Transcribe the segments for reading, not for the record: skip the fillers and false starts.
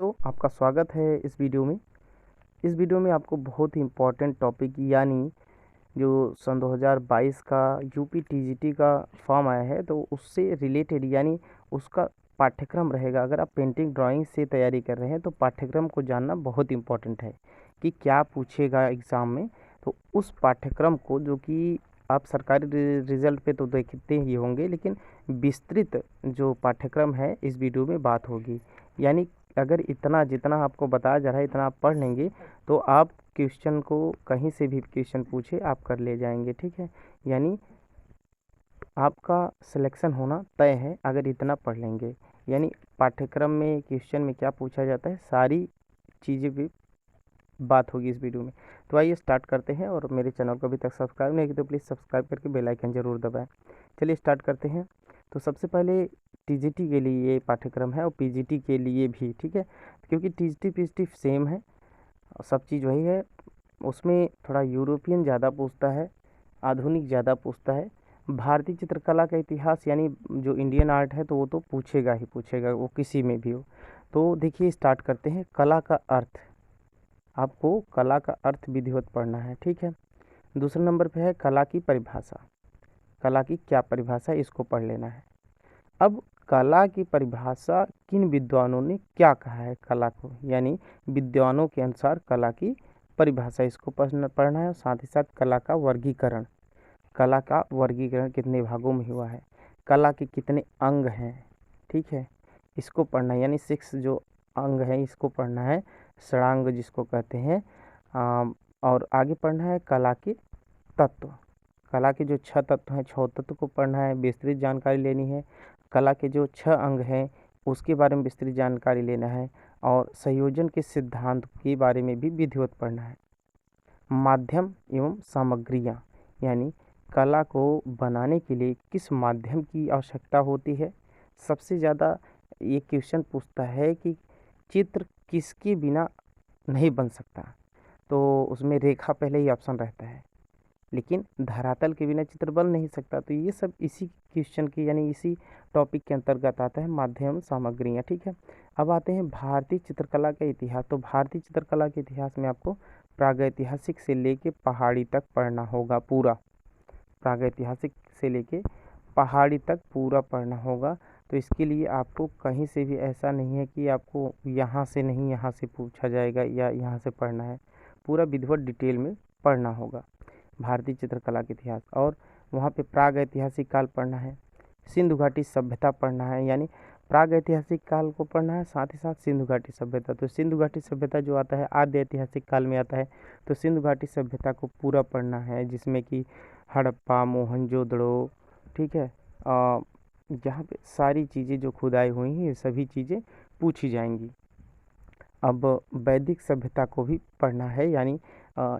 तो आपका स्वागत है इस वीडियो में। इस वीडियो में आपको बहुत ही इम्पोर्टेंट टॉपिक यानी जो सन 2022 का यूपी टीजीटी का फॉर्म आया है तो उससे रिलेटेड यानी उसका पाठ्यक्रम रहेगा। अगर आप पेंटिंग ड्राइंग से तैयारी कर रहे हैं तो पाठ्यक्रम को जानना बहुत इम्पोर्टेंट है कि क्या पूछेगा एग्ज़ाम में। तो उस पाठ्यक्रम को जो कि आप सरकारी रिजल्ट पे तो देखते ही होंगे, लेकिन विस्तृत जो पाठ्यक्रम है इस वीडियो में बात होगी। यानी अगर इतना जितना आपको बताया जा रहा है इतना आप पढ़ लेंगे तो आप क्वेश्चन को कहीं से भी क्वेश्चन पूछे आप कर ले जाएंगे। ठीक है, यानी आपका सिलेक्शन होना तय है अगर इतना पढ़ लेंगे। यानी पाठ्यक्रम में क्वेश्चन में क्या पूछा जाता है सारी चीज़ें भी बात होगी इस वीडियो में। तो आइए स्टार्ट करते हैं, और मेरे चैनल को अभी तक सब्सक्राइब नहीं किया तो प्लीज़ सब्सक्राइब करके बेल आइकन ज़रूर दबाएं। चलिए स्टार्ट करते हैं। तो सबसे पहले टीजीटी के लिए ये पाठ्यक्रम है और पीजीटी के लिए भी, ठीक है, क्योंकि टीजीटी पीजीटी सेम है, सब चीज़ वही है। उसमें थोड़ा यूरोपियन ज़्यादा पूछता है, आधुनिक ज़्यादा पूछता है। भारतीय चित्रकला का इतिहास यानी जो इंडियन आर्ट है तो वो तो पूछेगा ही पूछेगा, वो किसी में भी हो। तो देखिए स्टार्ट करते हैं। कला का अर्थ, आपको कला का अर्थ विधिवत पढ़ना है, ठीक है। दूसरे नंबर पे है कला की परिभाषा। कला की क्या परिभाषा है इसको पढ़ लेना है। अब कला की परिभाषा किन विद्वानों ने क्या कहा है कला को, यानी विद्वानों के अनुसार कला की परिभाषा इसको पढ़ना है। साथ ही साथ कला का वर्गीकरण, कला का वर्गीकरण कितने भागों में हुआ है, कला के कितने अंग हैं, ठीक है, इसको पढ़ना है। यानी 6 जो अंग हैं इसको पढ़ना है, षडांग जिसको कहते हैं। और आगे पढ़ना है कला के तत्व। कला के जो 6 तत्व हैं 6 तत्व को पढ़ना है, विस्तृत जानकारी लेनी है। कला के जो 6 अंग हैं उसके बारे में विस्तृत जानकारी लेना है, और संयोजन के सिद्धांत के बारे में भी विधिवत पढ़ना है। माध्यम एवं सामग्रियाँ, यानी कला को बनाने के लिए किस माध्यम की आवश्यकता होती है। सबसे ज़्यादा ये क्वेश्चन पूछता है कि चित्र किसके बिना नहीं बन सकता, तो उसमें रेखा पहले ही ऑप्शन रहता है, लेकिन धरातल के बिना चित्र बन नहीं सकता। तो ये सब इसी क्वेश्चन की यानी इसी टॉपिक के अंतर्गत आता है, माध्यम सामग्रियाँ, ठीक है। अब आते हैं भारतीय चित्रकला का इतिहास। तो भारतीय चित्रकला के इतिहास में आपको प्रागैतिहासिक से लेके पहाड़ी तक पढ़ना होगा पूरा। प्रागैतिहासिक से लेके पहाड़ी तक पूरा पढ़ना होगा। तो इसके लिए आपको कहीं से भी ऐसा नहीं है कि आपको यहाँ से नहीं यहाँ से पूछा जाएगा या यहाँ से पढ़ना है, पूरा विधिवत डिटेल में पढ़ना होगा भारतीय चित्रकला के इतिहास। और वहाँ पे प्राग ऐतिहासिक काल पढ़ना है, सिंधु घाटी सभ्यता पढ़ना है, यानी प्राग ऐतिहासिक काल को पढ़ना है साथ ही साथ सिंधु घाटी सभ्यता। तो सिंधु घाटी सभ्यता जो आता है आद्य ऐतिहासिक काल में आता है, तो सिंधु घाटी सभ्यता को पूरा पढ़ना है, जिसमें कि हड़प्पा मोहनजोदड़ो, ठीक है, जहाँ पे सारी चीज़ें जो खुदाई हुई हैं ये सभी चीज़ें पूछी जाएंगी। अब वैदिक सभ्यता को भी पढ़ना है, यानी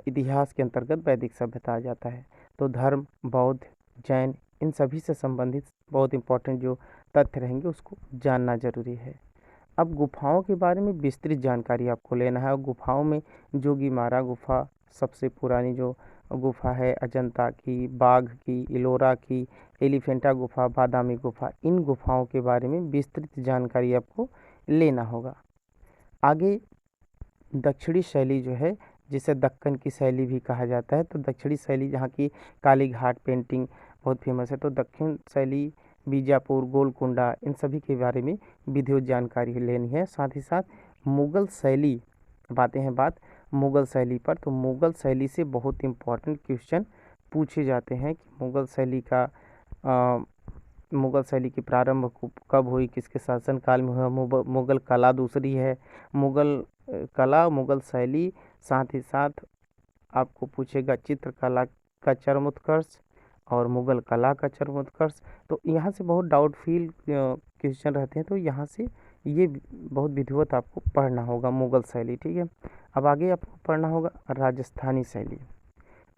इतिहास के अंतर्गत वैदिक सभ्यता आ जाता है। तो धर्म, बौद्ध, जैन, इन सभी से संबंधित बहुत इंपॉर्टेंट जो तथ्य रहेंगे उसको जानना जरूरी है। अब गुफाओं के बारे में विस्तृत जानकारी आपको लेना है। और गुफाओं में जोगीमारा गुफा सबसे पुरानी जो गुफा है, अजंता की, बाघ की, इलोरा की, एलिफेंटा गुफा, बादामी गुफा, इन गुफाओं के बारे में विस्तृत जानकारी आपको लेना होगा। आगे दक्षिणी शैली जो है, जिसे दक्कन की शैली भी कहा जाता है, तो दक्षिणी शैली जहाँ की काली घाट पेंटिंग बहुत फेमस है, तो दक्षिण शैली, बीजापुर, गोलकुंडा, इन सभी के बारे में विधिवत जानकारी लेनी है। साथ ही साथ मुग़ल शैली, बातें हैं बात मुग़ल शैली पर, तो मुग़ल शैली से बहुत इम्पोर्टेंट क्वेश्चन पूछे जाते हैं कि मुग़ल शैली का मुग़ल शैली की प्रारंभ कब हुई, किसके शासनकाल में हुआ, मुग़ल कला दूसरी है, मुग़ल कला, मुग़ल शैली, साथ ही साथ आपको पूछेगा चित्रकला का चरमोत्कर्ष और मुग़ल कला का चरमोत्कर्ष। तो यहाँ से बहुत डाउटफुल क्वेश्चन रहते हैं, तो यहाँ से ये बहुत विधिवत आपको पढ़ना होगा मुग़ल शैली, ठीक है। अब आगे आपको पढ़ना होगा राजस्थानी शैली।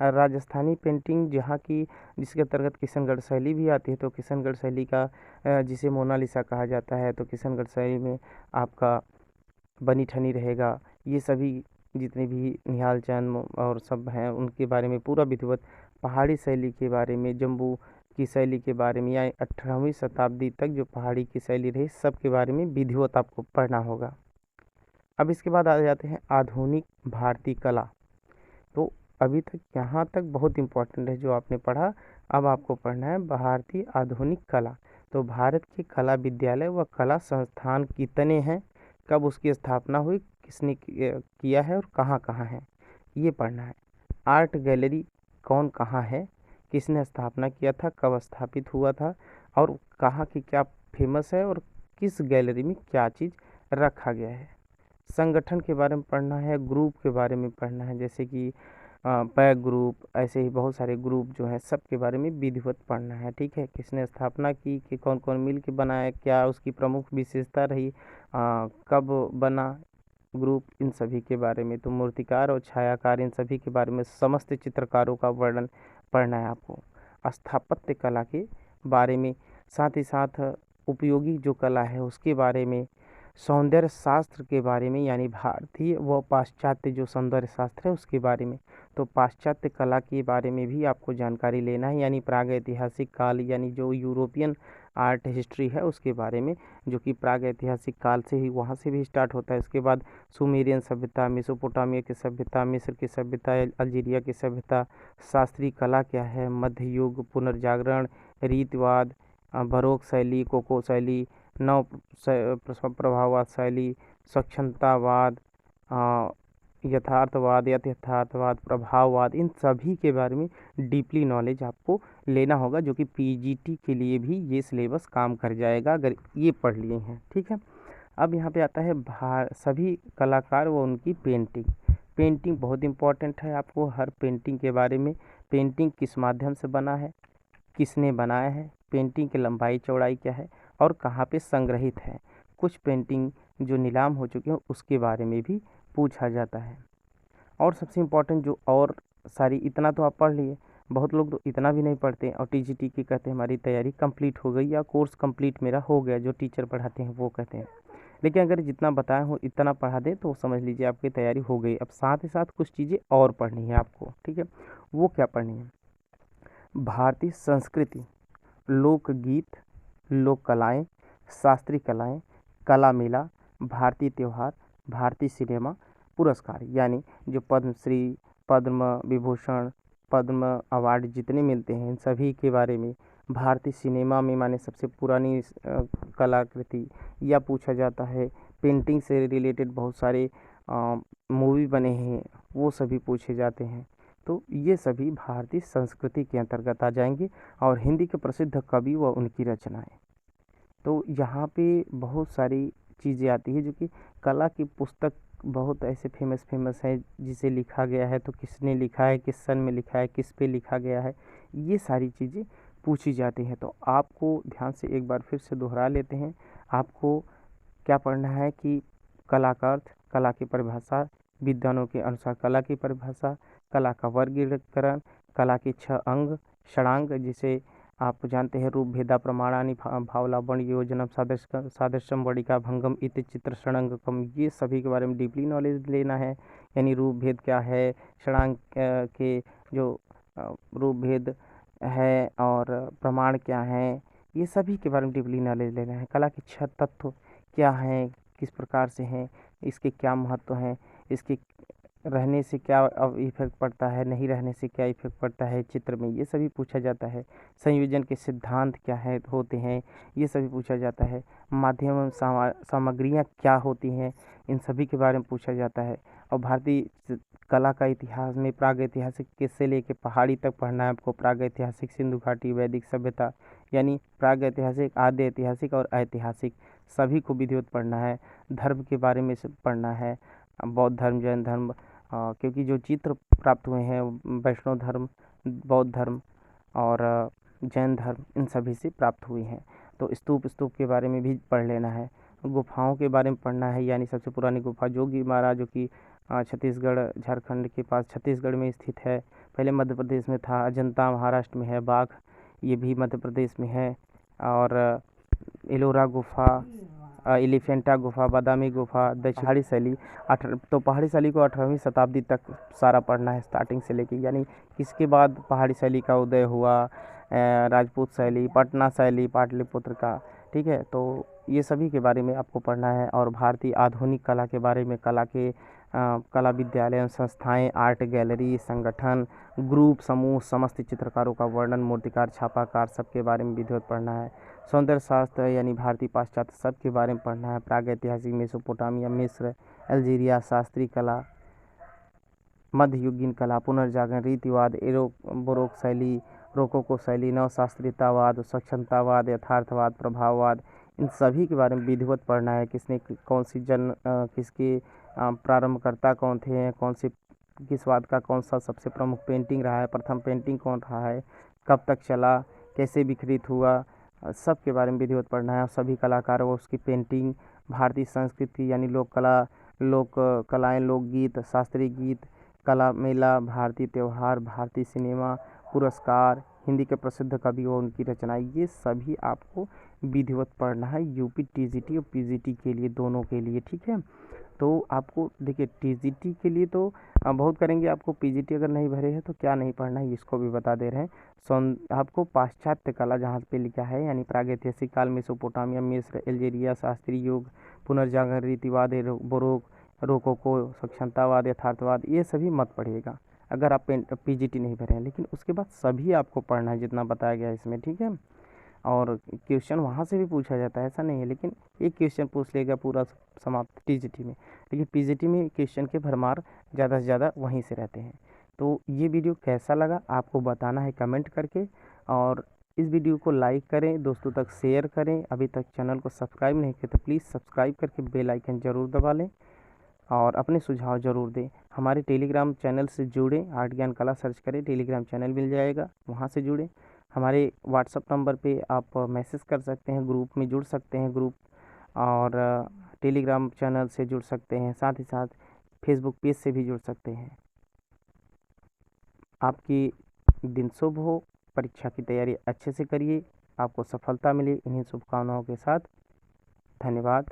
राजस्थानी पेंटिंग जहाँ की जिसके अंतर्गत किशनगढ़ शैली भी आती है, तो किशनगढ़ शैली का जिसे मोनालिसा कहा जाता है, तो किशनगढ़ शैली में आपका बनी ठनी रहेगा। ये सभी जितने भी निहाल चंद और सब हैं उनके बारे में पूरा विधिवत, पहाड़ी शैली के बारे में, जम्बू की शैली के बारे में, या 18वीं शताब्दी तक जो पहाड़ी की शैली रही सब के बारे में विधिवत आपको पढ़ना होगा। अब इसके बाद आ जाते हैं आधुनिक भारतीय कला। तो अभी तक यहाँ तक बहुत इम्पोर्टेंट है जो आपने पढ़ा। अब आपको पढ़ना है भारतीय आधुनिक कला। तो भारत के कला विद्यालय व कला संस्थान कितने हैं, कब उसकी स्थापना हुई, किसने किया है और कहाँ कहाँ है, ये पढ़ना है। आर्ट गैलरी कौन कहाँ है, किसने स्थापना किया था, कब स्थापित हुआ था और कहाँ की क्या फेमस है और किस गैलरी में क्या चीज़ रखा गया है। संगठन के बारे में पढ़ना है, ग्रुप के बारे में पढ़ना है, जैसे कि पैक ग्रुप, ऐसे ही बहुत सारे ग्रुप जो हैं सब के बारे में विधिवत पढ़ना है। ठीक है, किसने स्थापना की, कि कौन कौन मिल के बनाया, क्या उसकी प्रमुख विशेषता रही, कब बना ग्रुप, इन सभी के बारे में। तो मूर्तिकार और छायाकार, इन सभी के बारे में, समस्त चित्रकारों का वर्णन पढ़ना है आपको। स्थापत्य कला के बारे में, साथ ही साथ उपयोगी जो कला है उसके बारे में, सौंदर्य शास्त्र के बारे में, यानी भारतीय व पाश्चात्य जो सौंदर्य शास्त्र है उसके बारे में। तो पाश्चात्य कला के बारे में भी आपको जानकारी लेना है, यानी प्रागैतिहासिक काल, यानी जो यूरोपियन आर्ट हिस्ट्री है उसके बारे में, जो कि प्रागैतिहासिक काल से ही वहाँ से भी स्टार्ट होता है। उसके बाद सुमेरियन सभ्यता, मेसोपोटामिया की सभ्यता, मिस्र की सभ्यता, अल्जीरिया की सभ्यता, शास्त्रीय कला क्या है, मध्य युग, पुनर्जागरण, रीतवाद, बरोक शैली, कोको शैली, नव प्रभाववाद शैली, स्वच्छंदतावाद, यथार्थवाद, प्रभाववाद, इन सभी के बारे में डीपली नॉलेज आपको लेना होगा, जो कि पीजीटी के लिए भी ये सिलेबस काम कर जाएगा अगर ये पढ़ लिए हैं। ठीक है, अब यहाँ पे आता है सभी कलाकार व उनकी पेंटिंग। पेंटिंग बहुत इंपॉर्टेंट है, आपको हर पेंटिंग के बारे में, पेंटिंग किस माध्यम से बना है, किसने बनाया है, पेंटिंग की लंबाई चौड़ाई क्या है और कहाँ पे संग्रहित है। कुछ पेंटिंग जो नीलाम हो चुके हैं उसके बारे में भी पूछा जाता है। और सबसे इम्पोर्टेंट जो और सारी, इतना तो आप पढ़ लिए, बहुत लोग तो इतना भी नहीं पढ़ते और टीजीटी की कहते हैं हमारी तैयारी कंप्लीट हो गई या कोर्स कंप्लीट मेरा हो गया, जो टीचर पढ़ाते हैं वो कहते हैं। लेकिन अगर जितना बताया हो इतना पढ़ा दें तो समझ लीजिए आपकी तैयारी हो गई। अब साथ ही साथ कुछ चीज़ें और पढ़नी है आपको। ठीक है, वो क्या पढ़नी है, भारतीय संस्कृति, लोकगीत, लोक कलाएँ, शास्त्रीय कलाएँ, कला मेला, भारतीय त्यौहार, भारतीय सिनेमा, पुरस्कार, यानी जो पद्मश्री, पद्म विभूषण, पद्म अवार्ड जितने मिलते हैं इन सभी के बारे में। भारतीय सिनेमा में माने सबसे पुरानी कलाकृति, या पूछा जाता है पेंटिंग से रिलेटेड बहुत सारे मूवी बने हैं, वो सभी पूछे जाते हैं। तो ये सभी भारतीय संस्कृति के अंतर्गत आ जाएंगे। और हिंदी के प्रसिद्ध कवि व उनकी रचनाएं, तो यहाँ पे बहुत सारी चीज़ें आती है, जो कि कला की पुस्तक बहुत ऐसे फेमस है जिसे लिखा गया है, तो किसने लिखा है, किस सन में लिखा है, किस पे लिखा गया है, ये सारी चीज़ें पूछी जाती हैं। तो आपको ध्यान से एक बार फिर से दोहरा लेते हैं। आपको क्या पढ़ना है कि कला का अर्थ, कला की परिभाषा, विद्वानों के अनुसार कला की परिभाषा, कला का वर्गीकरण, कला के 6 अंग षडांग, जिसे आप जानते हैं रूप भेदा प्रमाणानि भावलावण्य योजनम सादृश्यम वणिका भंगम इति चित्र षडंगकम, ये सभी के बारे में डीपली नॉलेज लेना है। यानी रूप भेद क्या है, षडांग के जो रूप भेद है और प्रमाण क्या है, ये सभी के बारे में डीपली नॉलेज लेना है। कला के 6 तत्व क्या हैं, किस प्रकार से हैं, इसके क्या महत्व हैं, इसके रहने से क्या इफेक्ट पड़ता है, नहीं रहने से क्या इफेक्ट पड़ता है चित्र में, ये सभी पूछा जाता है। संयोजन के सिद्धांत क्या है होते हैं, ये सभी पूछा जाता है। माध्यम एवं सामग्रियाँ क्या होती हैं, इन सभी के बारे में पूछा जाता है। और भारतीय कला का इतिहास में प्रागैतिहासिक से लेके पहाड़ी तक पढ़ना है आपको। प्रागैतिहासिक, सिंधु घाटी, वैदिक सभ्यता, यानी प्रागैतिहासिक, आद्य ऐतिहासिक और ऐतिहासिक, सभी को विधिवत पढ़ना है। धर्म के बारे में से पढ़ना है, बौद्ध धर्म, जैन धर्म, क्योंकि जो चित्र प्राप्त हुए हैं वैष्णव धर्म, बौद्ध धर्म और जैन धर्म, इन सभी से प्राप्त हुई हैं। तो स्तूप के बारे में भी पढ़ लेना है। गुफाओं के बारे में पढ़ना है, यानी सबसे पुरानी गुफा जोगीमारा, जो कि छत्तीसगढ़ झारखंड के पास छत्तीसगढ़ में स्थित है। पहले मध्य प्रदेश में था। अजंता महाराष्ट्र में है। बाघ, ये भी मध्य प्रदेश में है। और एलोरा गुफा, एलिफेंटा गुफा, बादामी गुफा, पहाड़ी शैली। तो पहाड़ी शैली को 18वीं शताब्दी तक सारा पढ़ना है, स्टार्टिंग से लेके, यानी किसके बाद पहाड़ी शैली का उदय हुआ, राजपूत शैली, पटना शैली, पाटलिपुत्र का, ठीक है। तो ये सभी के बारे में आपको पढ़ना है, और भारतीय आधुनिक कला के बारे में, कला विद्यालय एवं संस्थाएं, आर्ट गैलरी, संगठन, ग्रुप, समूह, समस्त चित्रकारों का वर्णन, मूर्तिकार, छापाकार, सबके बारे में विधिवत पढ़ना है। सौंदर्य शास्त्र यानी भारतीय पाश्चात्य सब के बारे में पढ़ना है। प्रागैतिहासिक मेसोपोटामिया, मिस्र, अल्जीरिया, शास्त्रीय कला, मध्ययुगीन कला, पुनर्जागरण, रीतिवाद, बोरोक शैली, रोकोको शैली, नवशास्त्रीयतावाद, स्वच्छंदतावाद, यथार्थवाद, प्रभाववाद, इन सभी के बारे में विधिवत पढ़ना है। कौन सी किसके प्रारंभकर्ता कौन थे, किस वाद का कौन सा सबसे प्रमुख पेंटिंग रहा है, प्रथम पेंटिंग कौन रहा है, कब तक चला, कैसे विकृत हुआ, सब के बारे में विधिवत पढ़ना है। सभी कलाकारों, उसकी पेंटिंग, भारतीय संस्कृति यानी लोक कलाएँ, लोकगीत, शास्त्रीय गीत, कला मेला, भारतीय त्यौहार, भारतीय सिनेमा, पुरस्कार, हिंदी के प्रसिद्ध कवि और उनकी रचनाएं, ये सभी आपको विधिवत पढ़ना है यूपी टीजीटी और पीजीटी के लिए, दोनों के लिए, ठीक है। तो आपको देखिए टीजीटी के लिए तो बहुत करेंगे, आपको पीजीटी अगर नहीं भरे हैं तो क्या नहीं पढ़ना है इसको भी बता दे रहे हैं। आपको पाश्चात्य कला जहाँ पे लिखा है यानी प्रागैतिहासिक काल, मेसोपोटामिया, मिस्र, अल्जीरिया, शास्त्रीय युग, पुनर्जागरण, रीतिवाद, बोरोक, रोकोको, स्वच्छंदतावाद, यथार्थवाद, ये सभी मत पढ़िएगा अगर आप पीजीटी नहीं भरे हैं। लेकिन उसके बाद सभी आपको पढ़ना है जितना बताया गया है इसमें, ठीक है। और क्वेश्चन वहाँ से भी पूछा जाता है, ऐसा नहीं है, लेकिन एक क्वेश्चन पूछ लेगा पूरा समाप्त टीजीटी में, लेकिन पीजीटी में क्वेश्चन के भरमार ज़्यादा से ज़्यादा वहीं से रहते हैं। तो ये वीडियो कैसा लगा आपको बताना है कमेंट करके, और इस वीडियो को लाइक करें, दोस्तों तक शेयर करें। अभी तक चैनल को सब्सक्राइब नहीं किया तो प्लीज़ सब्सक्राइब करके बेल आइकन ज़रूर दबा लें, और अपने सुझाव ज़रूर दें। हमारे टेलीग्राम चैनल से जुड़ें, आर्ट ज्ञान कला सर्च करें, टेलीग्राम चैनल मिल जाएगा, वहाँ से जुड़ें। हमारे व्हाट्सअप नंबर पे आप मैसेज कर सकते हैं, ग्रुप में जुड़ सकते हैं, और टेलीग्राम चैनल से जुड़ सकते हैं, साथ ही साथ फेसबुक पेज से भी जुड़ सकते हैं। आपकी दिन शुभ हो, परीक्षा की तैयारी अच्छे से करिए, आपको सफलता मिले, इन्हीं शुभकामनाओं के साथ धन्यवाद।